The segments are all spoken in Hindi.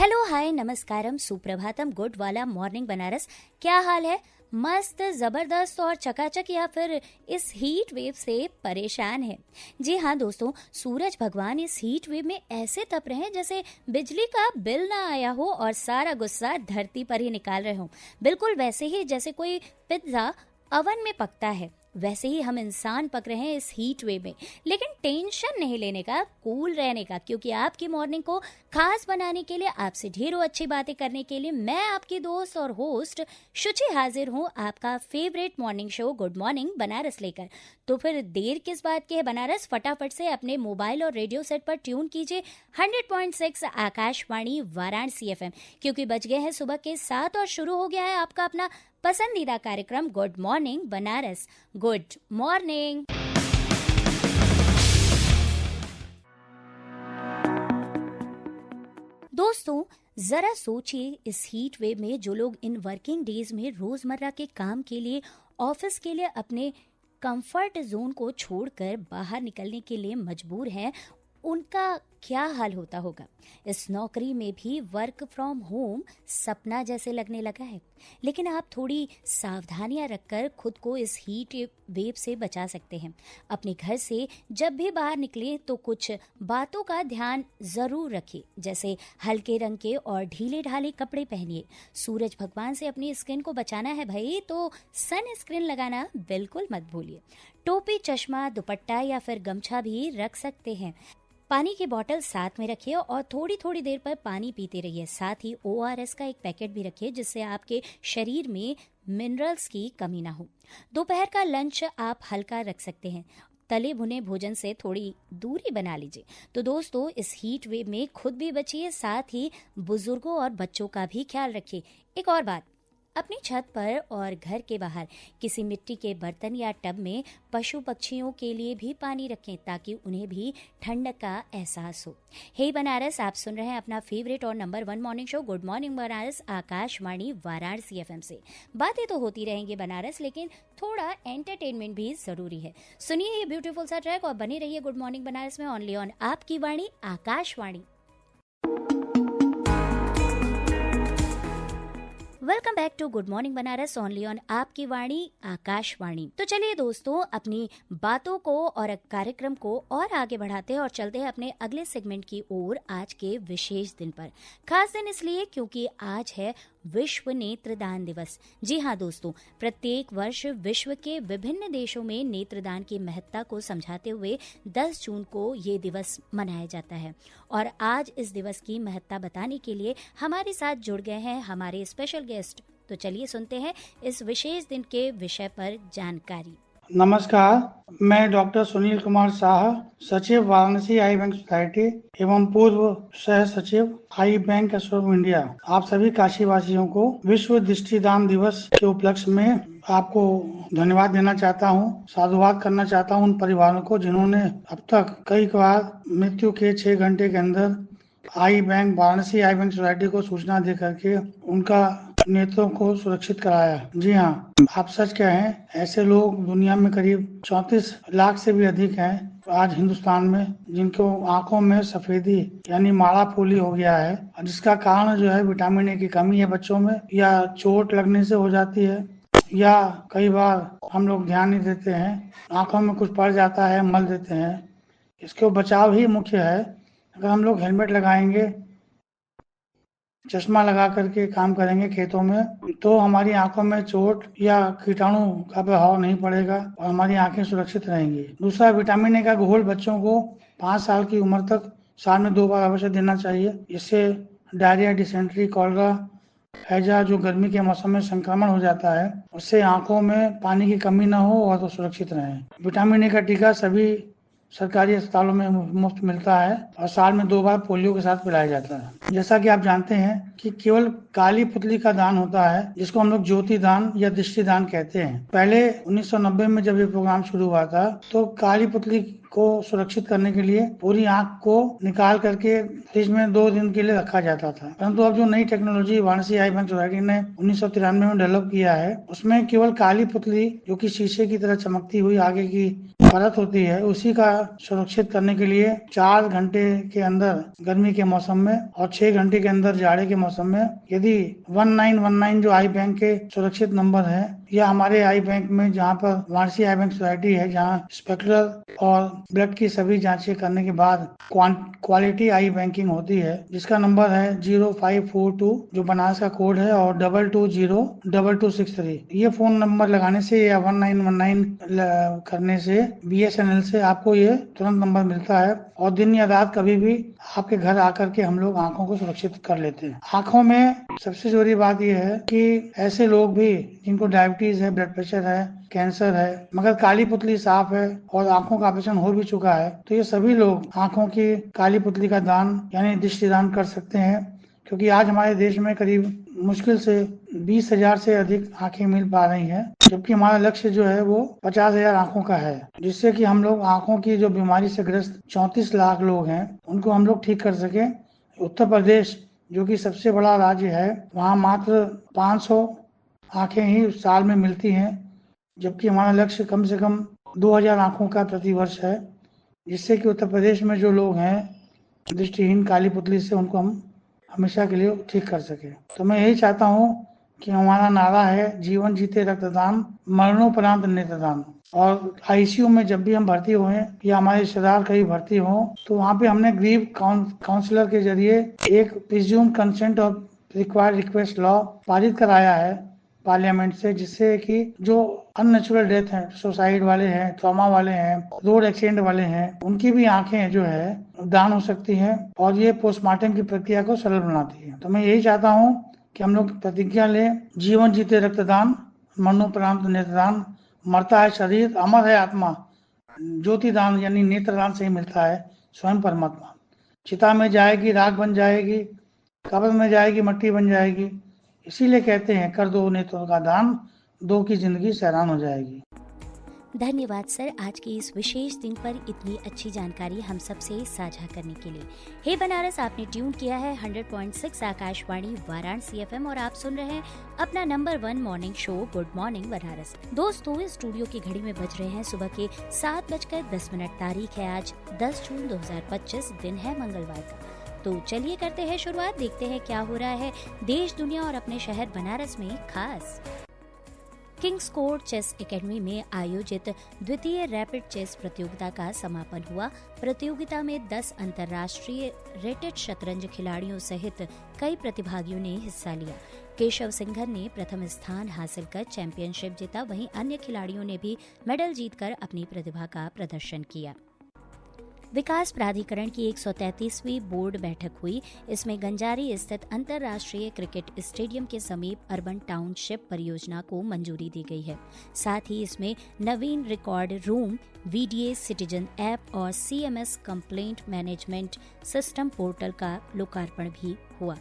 हेलो, हाय, नमस्कारम, सुप्रभातम, गुड वाला मॉर्निंग बनारस। क्या हाल है? मस्त, जबरदस्त और चकाचक, या फिर इस हीट वेव से परेशान है? जी हाँ दोस्तों, सूरज भगवान इस हीट वेव में ऐसे तप रहे हैं जैसे बिजली का बिल ना आया हो और सारा गुस्सा धरती पर ही निकाल रहे हो। बिल्कुल वैसे ही जैसे कोई पिज्जा अवन में पकता है, वैसे ही हम इंसान पक रहे हैं इस हीट वेव में। लेकिन टेंशन नहीं लेने का, कूल रहने का, क्योंकि आपकी मॉर्निंग को खास बनाने के लिए, आपसे ढेरों अच्छी बातें करने के लिए मैं आपकी दोस्त और होस्ट शुचि हाजिर हूँ, आपका favourite morning show good morning Banaras लेकर। तो फिर देर किस बात की है बनारस? फटाफट से अपने मोबाइल और रेडियो सेट पर ट्यून कीजिए 100.6 आकाशवाणी वाराणसी FM, क्योंकि बज गए हैं सुबह के 7 और शुरू हो गया है आपका अपना पसंदीदा कार्यक्रम good morning Banaras. Good morning. दोस्तों, जरा सोचिए, इस हीट वेव में जो लोग इन वर्किंग डेज में रोजमर्रा के काम के लिए, ऑफिस के लिए अपने कंफर्ट जोन को छोड़कर बाहर निकलने के लिए मजबूर हैं, उनका क्या हाल होता होगा। इस नौकरी में भी वर्क फ्रॉम होम सपना जैसे लगने लगा है। लेकिन आप थोड़ी सावधानियां रखकर खुद को इस हीट वेव से बचा सकते हैं। अपने घर से जब भी बाहर निकले तो कुछ बातों का ध्यान जरूर रखिए, जैसे हल्के रंग के और ढीले ढाले कपड़े पहनिए। सूरज भगवान से अपनी स्किन को बचाना है भाई, तो सन स्क्रीन लगाना बिल्कुल मत भूलिए। टोपी, चश्मा, दुपट्टा या फिर गमछा भी रख सकते हैं। पानी की बोतल साथ में रखिए और थोड़ी थोड़ी देर पर पानी पीते रहिए। साथ ही ORS का एक पैकेट भी रखिए, जिससे आपके शरीर में मिनरल्स की कमी ना हो। दोपहर का लंच आप हल्का रख सकते हैं। तले भुने भोजन से थोड़ी दूरी बना लीजिए। तो दोस्तों, इस हीट वेव में खुद भी बचिए, साथ ही बुजुर्गों और बच्चों का भी ख्याल रखिए। एक और बात, अपनी छत पर और घर के बाहर किसी मिट्टी के बर्तन या टब में पशु पक्षियों के लिए भी पानी रखें, ताकि उन्हें भी ठंडक का एहसास हो। हे बनारस, आप सुन रहे हैं अपना फेवरेट और number 1 morning show good morning Banaras, Akashvani Varanasi FM से। बातें तो होती रहेंगी बनारस, लेकिन थोड़ा एंटरटेनमेंट भी जरूरी है। सुनिए ये ब्यूटीफुल सा ट्रैक और बने रहिए गुड मॉर्निंग बनारस में, ओनली ऑन आपकी वाणी Akashvani. Welcome back to good morning Banaras, only on आपकी वाणी आकाशवाणी। तो चलिए दोस्तों, अपनी बातों को और कार्यक्रम को और आगे बढ़ाते हैं और चलते हैं अपने अगले सेगमेंट की ओर। आज के विशेष दिन पर, खास दिन इसलिए क्योंकि आज है विश्व नेत्रदान दिवस। जी हाँ दोस्तों, प्रत्येक वर्ष विश्व के विभिन्न देशों में नेत्रदान की महत्ता को समझाते हुए 10 जून को ये दिवस मनाया जाता है। और आज इस दिवस की महत्ता बताने के लिए हमारे साथ जुड़ गए हैं हमारे स्पेशल गेस्ट। तो चलिए सुनते हैं इस विशेष दिन के विषय पर जानकारी। नमस्कार, मैं डॉक्टर सुनील कुमार शाह, सचिव वाराणसी आई बैंक सोसाइटी एवं पूर्व सह सचिव आई बैंक एसोसिएशन इंडिया, आप सभी काशी वासियों को विश्व दृष्टिदान दिवस के उपलक्ष्य में आपको धन्यवाद देना चाहता हूं, साधुवाद करना चाहता हूं उन परिवारों को जिन्होंने अब तक कई बार मृत्यु के 6 घंटे के अंदर आई बैंक वाराणसी आई बैंक सोसाइटी को सूचना दे करके उनका नेत्रों को सुरक्षित कराया। जी हाँ, आप सच कहें, ऐसे लोग दुनिया में करीब 34 लाख से भी अधिक हैं आज हिंदुस्तान में, जिनको आंखों में सफेदी यानी माड़ा फूली हो गया है, जिसका कारण जो है विटामिन ए की कमी है बच्चों में, या चोट लगने से हो जाती है, या कई बार हम लोग ध्यान नहीं देते हैं, आंखों में कुछ पड़ जाता है, मल देते हैं। इसके बचाव ही मुख्य है। अगर हम लोग हेलमेट लगाएंगे, चश्मा लगा करके काम करेंगे खेतों में, तो हमारी आंखों में चोट या कीटाणु का प्रभाव नहीं पड़ेगा और हमारी आंखें सुरक्षित रहेंगी। दूसरा, विटामिन ए का घोल बच्चों को 5 साल की उम्र तक साल में 2 बार अवश्य देना चाहिए। इससे डायरिया, डिसेंट्री, कॉलरा, हैजा जो गर्मी के मौसम में संक्रमण हो जाता है, उससे आंखों में पानी की कमी न हो और तो सुरक्षित रहें। विटामिन ए का टीका सभी सरकारी अस्पतालों में मुफ्त मिलता है और साल में 2 बार पोलियो के साथ पिलाया जाता है। जैसा कि आप जानते हैं कि केवल काली पुतली का दान होता है, जिसको हम लोग ज्योति दान या दृष्टि दान कहते हैं। पहले 1990 में जब ये प्रोग्राम शुरू हुआ था, तो काली पुतली को सुरक्षित करने के लिए पूरी आंख को निकाल करके फ्रिज में 2 दिन के लिए रखा जाता था। परंतु अब जो नई टेक्नोलॉजी वाराणसी आई बैंक सोसाइटी ने 1993 में डेवलप किया है, उसमें केवल काली पुतली जो कि शीशे की तरह चमकती हुई आगे की परत होती है उसी का सुरक्षित करने के लिए 4 घंटे के अंदर गर्मी के मौसम में और 6 घंटे के अंदर जाड़े के मौसम में यदि 1919 जो आई बैंक के सुरक्षित नंबर है या हमारे आई बैंक में जहाँ पर वाराणसी आई बैंक सोसाइटी है जहाँ स्पेक्ट्रल और ब्लड की सभी जांचें करने के बाद क्वालिटी आई बैंकिंग होती है जिसका नंबर है 0542 जो बनारस का कोड है और 2202263। ये फोन नंबर लगाने से या 1919 करने से BSNL से आपको ये तुरंत नंबर मिलता है और दिन या रात कभी भी आपके घर आकर के हम लोग आंखों को सुरक्षित कर लेते हैं। आंखों में सबसे जरूरी बात यह है कि ऐसे लोग भी जिनको डायबिटीज है, ब्लड प्रेशर है, कैंसर है, मगर काली पुतली साफ है और आंखों का ऑपरेशन हो भी चुका है, तो ये सभी लोग आंखों की काली पुतली का दान यानी दृष्टि दान कर सकते हैं। क्योंकि आज हमारे देश में करीब मुश्किल से 20,000 से अधिक आंखें मिल पा रही हैं, जबकि हमारा लक्ष्य जो है वो 50,000 आंखों का है, जिससे कि हम लोग आंखों की जो बीमारी से ग्रस्त 34 लाख लोग हैं उनको हम लोग ठीक कर सके। उत्तर प्रदेश जो कि सबसे बड़ा राज्य है, वहाँ मात्र 500 आंखें ही साल में मिलती हैं, जबकि हमारा लक्ष्य कम से कम 2,000 आंखों का प्रतिवर्ष है, जिससे कि उत्तर प्रदेश में जो लोग हैं दृष्टिहीन काली पुतली से उनको हम हमेशा के लिए ठीक कर सके। तो मैं यही चाहता हूँ कि हमारा नारा है जीवन जीते रक्तदान, मरणोपरांत नेत्रदान। और ICU में जब भी हम भर्ती हुए या हमारे रिश्तेदार कहीं भर्ती हो तो वहाँ पे हमने ग्रीव काउंसलर के जरिए एक प्रिज्यूम कंसेंट और रिक्वायर्ड रिक्वेस्ट लॉ पारित कराया है पार्लियामेंट से, जिससे कि जो अननेचुरल डेथ है, सुसाइड वाले हैं, ट्रॉमा वाले हैं, रोड एक्सीडेंट वाले हैं, उनकी भी आंखें जो है दान हो सकती हैं और ये पोस्टमार्टम की प्रक्रिया को सरल बनाती है। तो मैं यही चाहता हूँ कि हम लोग प्रतिज्ञा लें, जीवन जीते रक्तदान, मरणोपरांत नेत्रदान। मरता है शरीर, अमर है आत्मा, ज्योति दान यानी नेत्रदान से ही मिलता है स्वयं परमात्मा। चिता में जाएगी राख बन जाएगी, कब्र में जाएगी मट्टी बन जाएगी, इसीलिए कहते हैं कर दो नेत्रों का दान, दो की जिंदगी सहरान हो जाएगी। धन्यवाद सर, आज के इस विशेष दिन पर इतनी अच्छी जानकारी हम सबसे साझा करने के लिए। हे बनारस, आपने ट्यून किया है 100.6 आकाशवाणी वाराणसी FM और आप सुन रहे हैं अपना number 1 morning show good morning Banaras. दोस्तों, इस स्टूडियो की घड़ी में बज रहे हैं सुबह के 7:10। तारीख है आज 10 जून 2025, दिन है मंगलवार का। तो चलिए करते हैं शुरुआत, देखते हैं क्या हो रहा है देश दुनिया और अपने शहर बनारस में खास। किंग्स कोर्ट चेस एकेडमी में आयोजित द्वितीय रैपिड चेस प्रतियोगिता का समापन हुआ। प्रतियोगिता में 10 अंतर्राष्ट्रीय रेटेड शतरंज खिलाड़ियों सहित कई प्रतिभागियों ने हिस्सा लिया। केशव सिंघर ने प्रथम स्थान हासिल कर चैंपियनशिप जीता, वहीं अन्य खिलाड़ियों ने भी मेडल जीतकर अपनी प्रतिभा का प्रदर्शन किया। विकास प्राधिकरण की 133वीं बोर्ड बैठक हुई। इसमें गंजारी स्थित अंतर्राष्ट्रीय क्रिकेट स्टेडियम के समीप अर्बन टाउनशिप परियोजना को मंजूरी दी गई है। साथ ही इसमें नवीन record room, VDA citizen app और CMS complaint management system portal का लोकार्पण भी हुआ।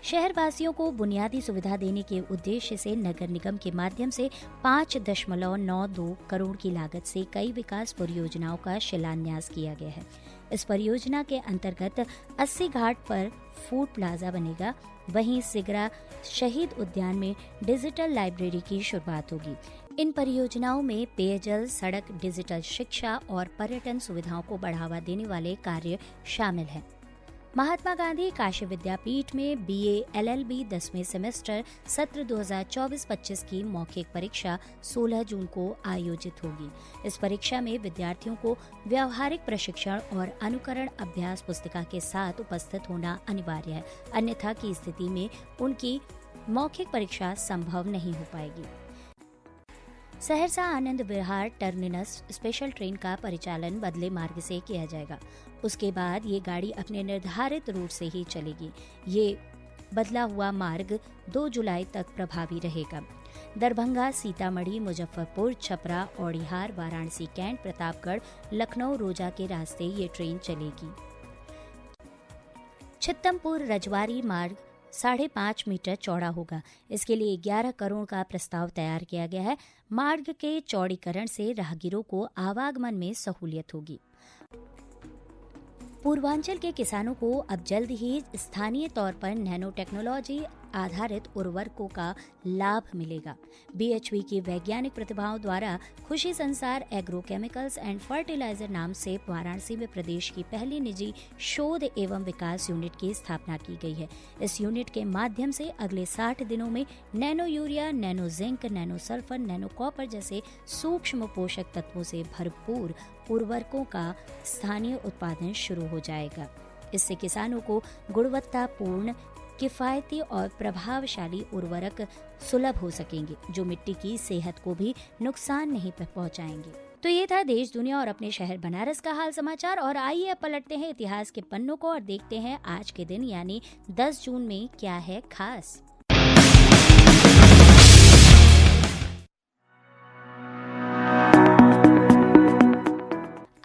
शहरवासियों को बुनियादी सुविधा देने के उद्देश्य से नगर निगम के माध्यम से 5.92 करोड़ की लागत से कई विकास परियोजनाओं का शिलान्यास किया गया है। इस परियोजना के अंतर्गत 80 घाट पर फूड प्लाजा बनेगा। वहीं सिगरा शहीद उद्यान में डिजिटल लाइब्रेरी की शुरुआत होगी। इन परियोजनाओं में पेयजल, सड़क, डिजिटल शिक्षा और पर्यटन सुविधाओं को बढ़ावा देने वाले कार्य शामिल हैं। महात्मा गांधी काशी विद्यापीठ में BA LLB 10वें सेमेस्टर सत्र 2024-25 की मौखिक परीक्षा 16 जून को आयोजित होगी। इस परीक्षा में विद्यार्थियों को व्यावहारिक प्रशिक्षण और अनुकरण अभ्यास पुस्तिका के साथ उपस्थित होना अनिवार्य है, अन्यथा की स्थिति में उनकी मौखिक परीक्षा संभव नहीं हो पाएगी। Saharsa Anand Vihar terminus special train का परिचालन बदले मार्ग से किया जाएगा। उसके बाद ये गाड़ी अपने निर्धारित रूट से ही चलेगी। ये बदला हुआ मार्ग 2 जुलाई तक प्रभावी रहेगा। दरभंगा, सीतामढ़ी, मुजफ्फरपुर, छपरा, औड़िहार, वाराणसी कैंट, प्रतापगढ़, लखनऊ, रोजा के रास्ते ये ट्रेन चलेगी। छित्तमपुर रजवारी मार्ग 5.5 मीटर चौड़ा होगा। इसके लिए 11 करोड़ का प्रस्ताव तैयार किया गया है। मार्ग के चौड़ीकरण से राहगीरों को आवागमन में सहूलियत होगी। पूर्वांचल के किसानों को अब जल्द ही स्थानीय तौर पर नैनो टेक्नोलॉजी आधारित उर्वरकों का लाभ मिलेगा। BHV की वैज्ञानिक प्रतिभाओं द्वारा खुशी संसार एग्रोकेमिकल्स एंड फर्टिलाइजर नाम से वाराणसी में प्रदेश की पहली निजी शोध एवं विकास यूनिट की स्थापना की गई है। इस यूनिट के माध्यम से अगले 60 दिनों में nano urea, nano zinc, nano sulphur, nano copper जैसे सूक्ष्म पोषक तत्वों से भरपूर उर्वरकों का स्थानीय उत्पादन शुरू हो जाएगा। इससे किसानों को गुणवत्तापूर्ण, किफायती और प्रभावशाली उर्वरक सुलभ हो सकेंगे, जो मिट्टी की सेहत को भी नुकसान नहीं पहुंचाएंगे। तो ये था देश, दुनिया और अपने शहर बनारस का हाल समाचार। और आइए अब पलटते हैं इतिहास के पन्नों को और देखते हैं आज के दिन यानी 10 जून में क्या है खास।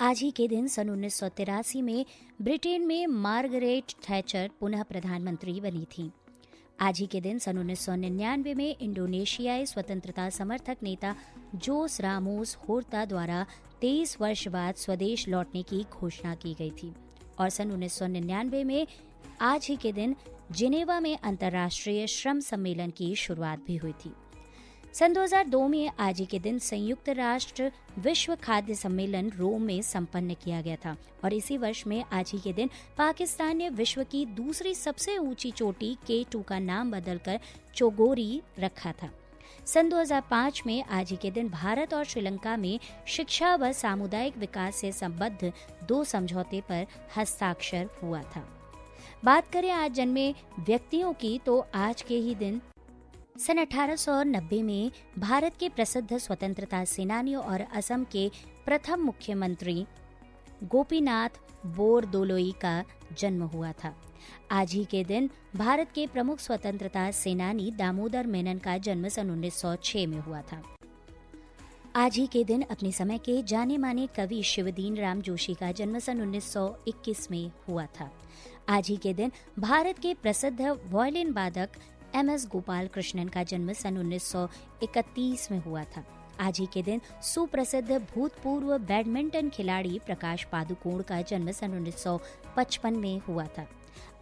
आज ही के दिन सन 1983 में ब्रिटेन में मार्गरेट थैचर पुनः प्रधानमंत्री बनी थी। आज ही के दिन सन 1999 में इंडोनेशियाई स्वतंत्रता समर्थक नेता जोस रामोस होर्ता द्वारा 23 वर्ष बाद स्वदेश लौटने की घोषणा की गई थी। और सन 1999 में आज ही के दिन जिनेवा में अंतर्राष्ट्रीय श्रम सम्मेलन की शुरुआत भी हुई थी। सन 2002 में आज ही के दिन संयुक्त राष्ट्र विश्व खाद्य सम्मेलन रोम में संपन्न किया गया था। और इसी वर्ष में आज ही के दिन पाकिस्तान ने विश्व की दूसरी सबसे ऊंची चोटी K2 का नाम बदलकर चोगोरी रखा था। सन 2005 में आज ही के दिन भारत और श्रीलंका में शिक्षा व सामुदायिक विकास से संबद्ध 2 समझौते पर हस्ताक्षर हुआ था। बात करें आज जन्मे व्यक्तियों की, तो आज के ही दिन सन 1890 में भारत के प्रसिद्ध स्वतंत्रता सेनानी और असम के प्रथम मुख्यमंत्री गोपीनाथ बोरदोलोई का जन्म हुआ था। आज ही के दिन भारत के प्रमुख स्वतंत्रता सेनानी दामोदर मेनन का जन्म सन 1906 में हुआ था। आज ही के दिन अपने समय के जाने माने कवि शिवदीन राम जोशी का जन्म सन 1921 में हुआ था। आज ही के दिन भारत के प्रसिद्ध वायलिन वादक MS गोपाल कृष्णन का जन्म सन 1931 में हुआ था। आज ही के दिन सुप्रसिद्ध भूतपूर्व बैडमिंटन खिलाड़ी प्रकाश पादुकोण का जन्म सन 1955 में हुआ था।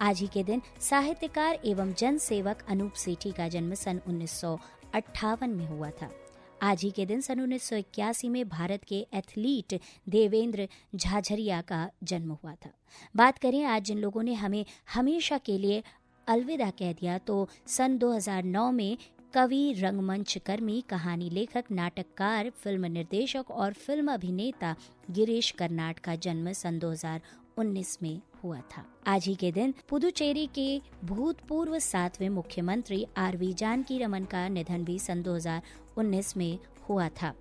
आज ही के दिन साहित्यकार एवं जन सेवक अनूप सेठी का जन्म सन 1958 में हुआ था। आज ही के दिन सन 1981 में भारत के एथलीट देवेंद्र झाझरिया का जन्म हुआ था। बात करें आज जिन लोगों ने हमें हमेशा के लिए अलविदा कह दिया, तो सन 2009 में कवि, रंगमंच कर्मी, कहानी लेखक, नाटककार, फिल्म निर्देशक और फिल्म अभिनेता गिरीश कर्नाड का जन्म सन 2019 में हुआ था। आज ही के दिन पुदुचेरी के भूतपूर्व 7वें मुख्यमंत्री RV जानकी रमन का निधन भी सन 2019 में हुआ था।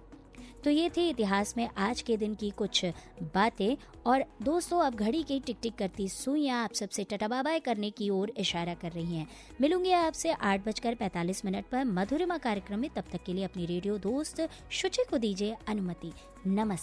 तो ये थी इतिहास में आज के दिन की कुछ बातें। और दोस्तों, अब घड़ी की टिक टिक करती सुइयां आप सबसे टाटा बाय बाय करने की ओर इशारा कर रही हैं। मिलूंगी आपसे 8:45 पर मधुरिमा कार्यक्रम में। तब तक के लिए अपनी रेडियो दोस्त शुचि को दीजिए अनुमति। नमस्कार।